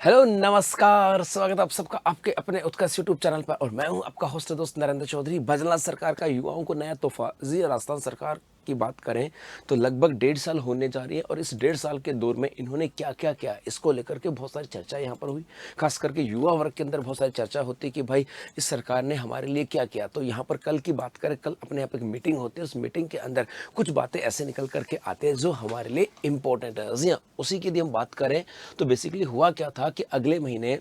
Hello नमस्कार, स्वागत है आप सबका आपके अपने उत्कर्ष यूट्यूब चैनल पर। और मैं हूं आपका होस्ट दोस्त नरेंद्र चौधरी। भजनलाल सरकार का युवाओं को नया तोहफा। जी, राजस्थान सरकार की बात करें तो लगभग 1.5 साल होने जा रही है और इस 1.5 साल के दौर में इन्होंने क्या क्या किया, इसको लेकर के बहुत सारी चर्चा यहाँ पर हुई। खास करके युवा वर्ग के अंदर बहुत सारी चर्चा होती है कि भाई इस सरकार ने हमारे लिए क्या किया। तो यहाँ पर कल की बात करें, कल अपने यहाँ पर एक मीटिंग होती है, उस मीटिंग के अंदर कुछ बातें ऐसे निकल करके आते हैं जो हमारे लिए इंपॉर्टेंट है। जी हाँ, उसी की यदि हम बात करें तो बेसिकली हुआ क्या था कि अगले महीने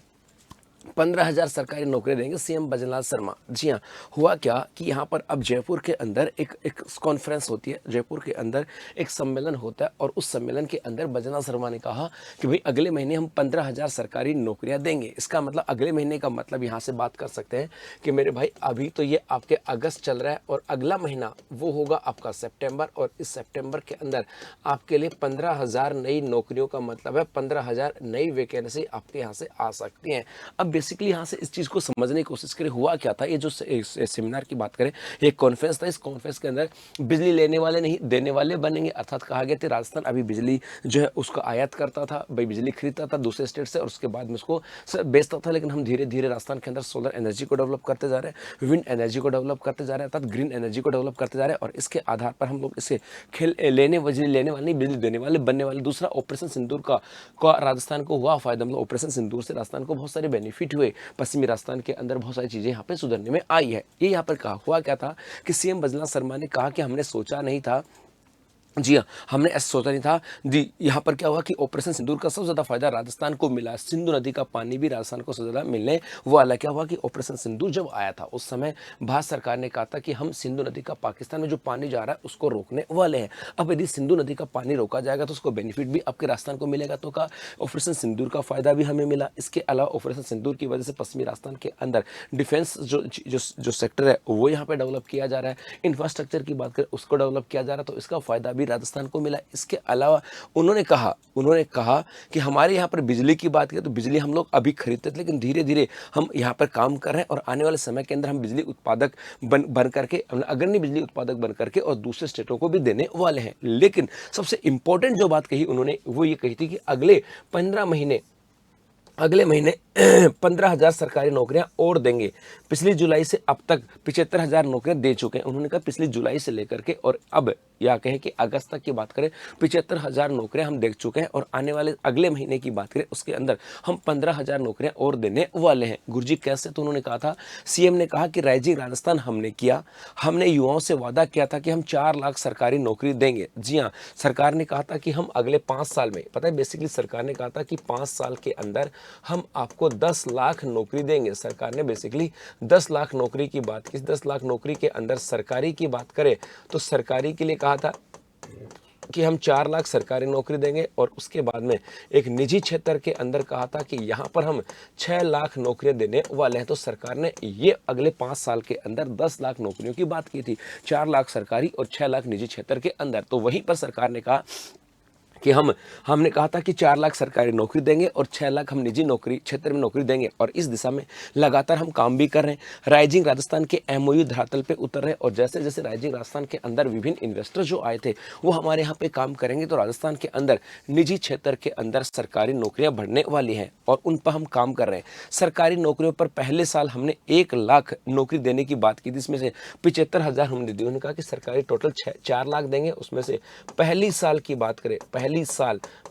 15,000 सरकारी नौकरी देंगे सीएम भजनलाल शर्मा। जी हाँ, हुआ क्या कि यहाँ पर अब जयपुर के अंदर एक एक कॉन्फ्रेंस होती है, जयपुर के अंदर एक सम्मेलन होता है और उस सम्मेलन के अंदर भजनलाल शर्मा ने कहा कि भाई अगले महीने हम 15,000 सरकारी नौकरियां देंगे। इसका मतलब अगले महीने का मतलब यहाँ से बात कर सकते हैं कि मेरे भाई अभी तो ये आपके अगस्त चल रहा है और अगला महीना वो होगा आपका सितंबर, और इस सितंबर के अंदर आपके लिए 15,000 नई नौकरियों का मतलब है 15,000 नई वैकेंसी आपके यहाँ से आ सकती हैं। अब बेसिकली यहाँ से इस चीज़ को समझने की कोशिश करें, हुआ क्या था। ये जो सेमिनार की बात करें, ये कॉन्फ्रेंस था। इस कॉन्फ्रेंस के अंदर बिजली लेने वाले नहीं देने वाले बनेंगे, अर्थात कहा गया था राजस्थान अभी बिजली जो है उसको आयात करता था, भाई बिजली खरीदता था दूसरे स्टेट से और उसके बाद में उसको बेचता था। लेकिन हम धीरे धीरे राजस्थान के अंदर सोलर एनर्जी को डेवलप करते जा रहे हैं, विंड एनर्जी को डेवलप करते जा रहे हैं, अर्थात ग्रीन एनर्जी को डेवलप करते जा रहे हैं। और इसके आधार पर हम लोग इसे बिजली लेने वाले नहीं, बिजली देने वाले बनने वाले। दूसरा, ऑपरेशन सिंदूर का राजस्थान को हुआ फायदा, मतलब ऑपरेशन सिंदूर से राजस्थान को बहुत सारे बेनिफिट हुए। पश्चिमी राजस्थान के अंदर बहुत सारी चीजें यहाँ पे सुधरने में आई है। ये यहाँ पर कहा हुआ क्या था कि सीएम भजनलाल शर्मा ने कहा कि हमने सोचा नहीं था, जी हाँ, हमने ऐसा सोचा नहीं था जी। यहाँ पर क्या हुआ कि ऑपरेशन सिंदूर का सबसे ज़्यादा फायदा राजस्थान को मिला। सिंधु नदी का पानी भी राजस्थान को सबसे ज़्यादा मिलने वाला। क्या हुआ कि ऑपरेशन सिंदूर जब आया था उस समय भारत सरकार ने कहा था कि हम सिंधु नदी का पाकिस्तान में जो पानी जा रहा है उसको रोकने वाले हैं। अब यदि सिंधु नदी का पानी रोका जाएगा तो उसको बेनिफिट भी आपके राजस्थान को मिलेगा। तो का ऑपरेशन सिंदूर का फायदा भी हमें मिला। इसके अलावा ऑपरेशन सिंदूर की वजह से पश्चिमी राजस्थान के अंदर डिफेंस जो सेक्टर है वो यहाँ पर डेवलप किया जा रहा है। इंफ्रास्ट्रक्चर की बात करें उसको डेवलप किया जा रहा है, तो इसका फायदा भी राजस्थान को मिला। इसके अलावा उन्होंने कहा कि हमारे यहाँ पर बिजली की बात करें तो बिजली हम लोग अभी खरीदते थे, लेकिन धीरे धीरे हम यहाँ पर काम कर रहे हैं और आने वाले समय के अंदर हम बिजली उत्पादक बन करके, अग्रणी बिजली उत्पादक बन करके और दूसरे स्टेटों को भी देने वाले हैं। लेकिन सबसे इंपॉर्टेंट जो बात कही उन्होंने वो ये कही थी कि अगले महीने 15,000 सरकारी नौकरियां और देंगे। पिछली जुलाई से अब तक 75,000 नौकरियां दे चुके हैं। उन्होंने कहा पिछली जुलाई से लेकर के और अब या कहें कि अगस्त तक की बात करें 75,000 नौकरियां हम दे चुके हैं और आने वाले अगले महीने की बात करें उसके अंदर हम 15,000 नौकरियां और देने वाले हैं। गुरुजी कैसे? तो उन्होंने कहा था, सीएम ने कहा कि राइजिंग राजस्थान हमने किया, हमने युवाओं से वादा किया था कि हम 4 लाख सरकारी नौकरी देंगे। जी हाँ, सरकार ने कहा था कि हम अगले 5 साल में, पता है बेसिकली सरकार ने कहा था कि 5 साल के अंदर हम आपको 10 लाख नौकरी देंगे। सरकार ने बेसिकली 10 लाख नौकरी की बात की। 10 लाख नौकरी के अंदर सरकारी की बात करें तो सरकारी के लिए कहा था कि हम 4 लाख सरकारी नौकरी देंगे और उसके बाद में एक निजी क्षेत्र के अंदर कहा था कि यहाँ पर हम 6 लाख नौकरियां देने वाले हैं। तो सरकार ने ये अगले 5 साल के अंदर 10 लाख नौकरियों की बात की थी, 4 लाख सरकारी और 6 लाख निजी क्षेत्र के अंदर। तो वहीं पर सरकार ने कहा कि हमने कहा था कि 4 लाख सरकारी नौकरी देंगे और 6 लाख हम निजी नौकरी क्षेत्र में नौकरी देंगे और इस दिशा में लगातार हम काम भी कर रहे हैं। राइजिंग राजस्थान के एमओयू धरातल पे उतर रहे हैं और जैसे जैसे राइजिंग राजस्थान के अंदर विभिन्न इन्वेस्टर जो आए थे वो हमारे यहाँ पे काम करेंगे तो राजस्थान के अंदर निजी क्षेत्र के अंदर सरकारी नौकरियां बढ़ने वाली हैं और उन पर हम काम कर रहे हैं। सरकारी नौकरियों पर पहले साल हमने 1 लाख नौकरी देने की बात की थी, इसमें से 75,000 हमने दी। उन्होंने कहा कि सरकारी टोटल 4 लाख देंगे, उसमें से पहली साल की बात करें,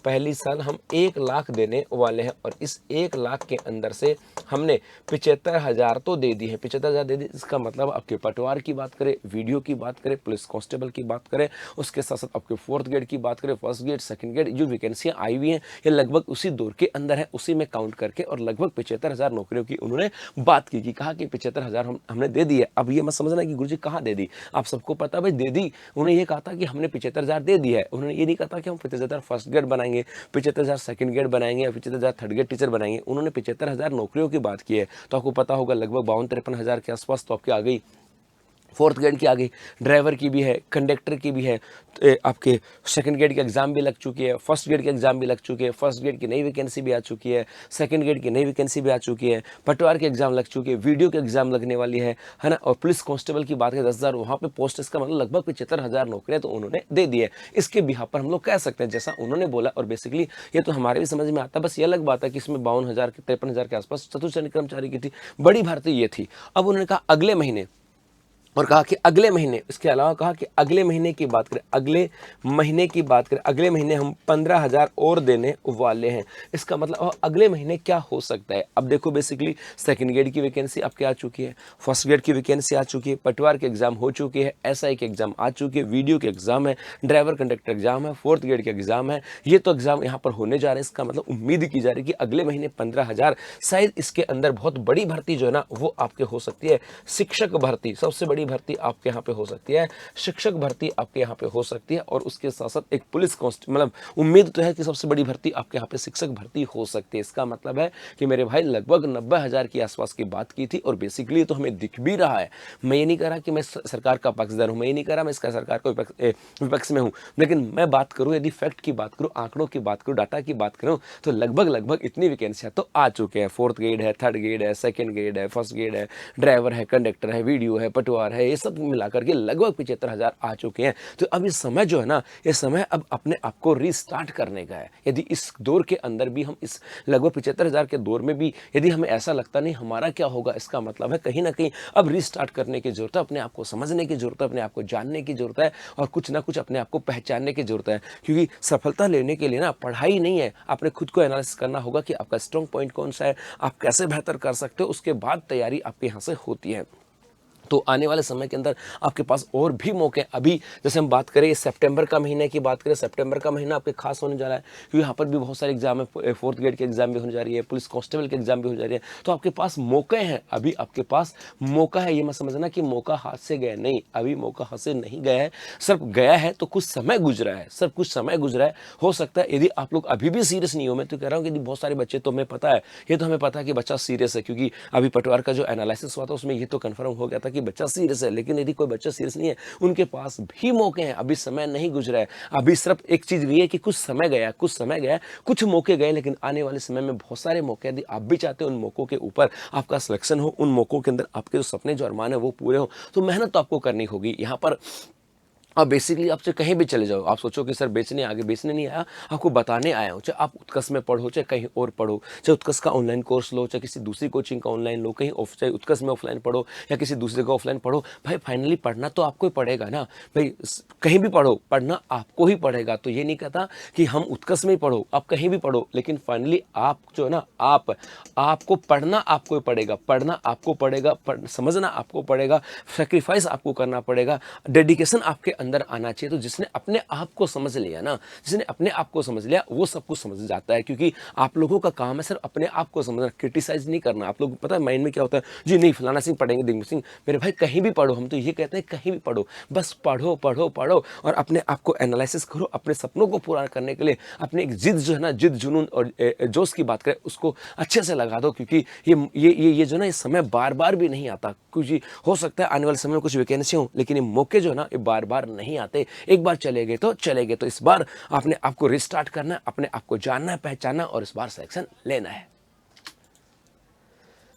पहली साल हम 1 लाख देने वाले हैं और इस 1 लाख के अंदर से हमने 75,000 तो दे दी है, 75,000 दे दी। इसका मतलब आपके पटवार की बात करें, वीडियो की बात करें, पुलिस कांस्टेबल की बात करें, उसके साथ साथ आपके 4th ग्रेड की बात करें, 1st ग्रेड, 2nd ग्रेड, जो वैकेंसियां आई हुई हैं ये लगभग उसी दौर के अंदर है, उसी में काउंट करके और लगभग 75,000 नौकरियों की उन्होंने बात की कि कहा कि 75,000 हमने दे दी है। अब ये मत समझना कि गुरुजी कहाँ दे दी, आप सबको पता भाई दे दी। उन्होंने ये कहा था कि हमने 75,000 दे दी है, उन्होंने ये नहीं कहा था कि हम 75,000 फर्स्ट ग्रेड बनाएंगे, 75,000 सेकंड ग्रेड बनाएंगे या 75,000 थर्ड ग्रेड टीचर बनाएंगे। उन्होंने 75,000 नौकरियों की बात की है। तो आपको पता होगा लगभग 52-53 हज़ार के आसपास तो आपकी आ गई फोर्थ ग्रेड की आ गई, ड्राइवर की भी है, कंडक्टर की भी है, तो आपके सेकंड ग्रेड की एग्ज़ाम भी लग चुकी है, फर्स्ट ग्रेड की एग्ज़ाम भी लग चुकी है, फर्स्ट ग्रेड की नई वैकेंसी भी आ चुकी है, सेकंड ग्रेड की नई वैकेंसी भी आ चुकी है, पटवार की एग्ज़ाम लग चुकी है, वीडियो की एग्ज़ाम लगने वाली है ना। और पुलिस कांस्टेबल की बात करें 10,000 वहाँ पे पोस्ट, इसका मतलब लगभग 75,000 नौकरियाँ तो उन्होंने दे दी है। इसके बिहाफ पर हम लोग कह सकते हैं जैसा उन्होंने बोला, और बेसिकली ये तो हमारे भी समझ में आता है। बस ये अलग बात है कि इसमें 52,000 के 53,000 के आसपास चतुर्थ श्रेणी कर्मचारी की थी, बड़ी भर्ती ये थी। अब उन्होंने कहा अगले महीने, और कहा कि अगले महीने, इसके अलावा कहा कि अगले महीने की बात करें, अगले महीने की बात करें, अगले महीने हम 15,000 और देने वाले हैं। इसका मतलब और अगले महीने क्या हो सकता है। अब देखो बेसिकली सेकंड ग्रेड की वैकेंसी आपके आ चुकी है, फर्स्ट ग्रेड की वैकेंसी आ चुकी है, पटवार के एग्जाम हो चुके हैं, एसआई के एग्जाम आ चुके हैं, वीडियो के एग्जाम है, ड्राइवर कंडक्टर एग्जाम है, फोर्थ ग्रेड के एग्जाम है, ये तो एग्जाम यहाँ पर होने जा रहे हैं। इसका मतलब उम्मीद की जा रही है कि अगले महीने 15,000, शायद इसके अंदर बहुत बड़ी भर्ती जो है ना वो आपके हो सकती है। शिक्षक भर्ती सबसे बड़ी भर्ती आपके यहाँ पे हो सकती है, शिक्षक भर्ती आपके यहाँ पे हो सकती है, और उसके साथ साथ एक पुलिस कांस्टेबल, मतलब उम्मीद तो है कि सबसे बड़ी भर्ती आपके यहाँ पे शिक्षक भर्ती हो सकती है। इसका मतलब है कि मेरे भाई लगभग 90,000 के आसपास की बात की थी, और बेसिकली तो हमें दिख भी रहा है। मैं ये नहीं कह रहा कि मैं सरकार का पक्षधर हूँ, मैं ये नहीं कह रहा मैं इसका सरकार को विपक्ष में हूँ, लेकिन मैं बात करूँ, यदि फैक्ट की बात करूँ, आंकड़ों की बात करूँ, डाटा की बात करूँ, तो लगभग इतनी वैकेंसियाँ तो आ चुके हैं। फोर्थ ग्रेड है, थर्ड ग्रेड है, सेकंड ग्रेड है, फर्स्ट ग्रेड है, ड्राइवर है, कंडक्टर है, वीडियो है, पटवार है, ये सब मिलाकर के लगभग 75,000 आ चुके हैं। तो अब ये समय जो है ना, ये समय अब अपने आप को रीस्टार्ट करने का है। यदि इस दौर के अंदर भी हम, इस लगभग 75,000 के दौर में भी यदि हमें ऐसा लगता नहीं हमारा क्या होगा, इसका मतलब है कहीं ना कहीं अब रीस्टार्ट करने की जरूरत है, अपने आप को समझने की जरूरत है, अपने आप को जानने की जरूरत है, और कुछ ना कुछ अपने आप को पहचानने की जरूरत है। क्योंकि सफलता लेने के लिए ना पढ़ाई नहीं है, आपने खुद को एनालिसिस करना होगा कि आपका स्ट्रॉन्ग पॉइंट कौन सा है, आप कैसे बेहतर कर सकते हो, उसके बाद तैयारी आपके यहाँ से होती है। तो आने वाले समय के अंदर आपके पास और भी मौके, अभी जैसे हम बात करें सितंबर का महीने की बात करें, सितंबर का महीना आपके खास होने जा रहा है, क्योंकि यहाँ पर भी बहुत सारे एग्जाम है, फोर्थ ग्रेड के एग्जाम भी होने जा रही है, पुलिस कांस्टेबल के एग्जाम भी हो जा रही है। तो आपके पास मौके हैं, अभी आपके पास मौका है। ये मत समझना कि मौका हाथ से गया, नहीं, अभी मौका हाथ से नहीं गया है, सिर्फ गया है तो कुछ समय गुजरा है, सिर्फ कुछ समय गुजरा है। हो सकता है यदि आप लोग अभी भी सीरियस नहीं हो, मैं तो कह रहा हूँ कि बहुत सारे बच्चे, तो हमें पता है, ये तो हमें पता है कि बच्चा सीरियस है, क्योंकि अभी पटवार का जो एनालिसिस हुआ था उसमें ये तो कंफर्म हो गया था कि बच्चा सीरियस है। लेकिन यदि कोई बच्चा सीरियस नहीं है, उनके पास भी मौके हैं, अभी समय नहीं गुजरा है। अभी सिर्फ एक चीज ये है कि कुछ समय गया, कुछ मौके गए, लेकिन आने वाले समय में बहुत सारे मौके, यदि आप भी चाहते हो उन मौकों के ऊपर आपका सिलेक्शन हो, उन मौकों के अंदर आपके जो सपने, जो अरमान है वो पूरे हो, तो मेहनत तो आपको करनी होगी। यहाँ पर अब बेसिकली आपसे कहीं भी चले जाओ, आप सोचो कि सर बेचने आगे, बेचने नहीं आया, आपको बताने आया हूँ। चाहे आप उत्कर्ष में पढ़ो, चाहे कहीं और पढ़ो, चाहे उत्कर्ष का ऑनलाइन कोर्स लो, चाहे किसी दूसरी कोचिंग का ऑनलाइन लो, कहीं चाहे उत्कर्ष में ऑफलाइन पढ़ो या किसी दूसरे का ऑफलाइन पढ़ो, भाई फाइनली पढ़ना तो आपको ही पड़ेगा ना भाई। कहीं भी पढ़ो, पढ़ना आपको ही पड़ेगा। तो ये नहीं कहता कि हम उत्कर्ष में ही पढ़ो, आप कहीं भी पढ़ो, लेकिन फाइनली आप जो है ना, आपको पढ़ना आपको ही पड़ेगा, पढ़ना आपको पड़ेगा, समझना आपको पड़ेगा, सेक्रीफाइस आपको करना पड़ेगा, डेडिकेशन आपके अंदर आना चाहिए। तो जिसने अपने आप को समझ लिया ना, जिसने अपने आप को समझ लिया, वो सब कुछ समझ जाता है। क्योंकि आप लोगों का काम है सिर्फ अपने आप को समझना, क्रिटिसाइज नहीं करना। आप लोग पता है माइंड में क्या होता है, जी नहीं फलाना सिंह पढ़ेंगे, दिग्विजय सिंह, मेरे भाई कहीं भी पढ़ो, हम तो ये कहते हैं कहीं भी पढ़ो, बस पढ़ो पढ़ो पढ़ो, और अपने आप को एनालिसिस करो, अपने सपनों को पूरा करने के लिए अपने एक जिद जो है ना, जिद जुनून और जोश की बात करें, उसको अच्छे से लगा दो। क्योंकि ये जो ना, ये समय बार बार भी नहीं आता। क्योंकि हो सकता है आने वाले समय में कुछ वैकेंसी हो, लेकिन ये मौके जो है ना, ये बार बार नहीं आते। एक बार चले गए तो चले गए। तो इस बार आपने आपको रिस्टार्ट करना है, अपने आप को जानना है, पहचानना, और इस बार सिलेक्शन लेना है।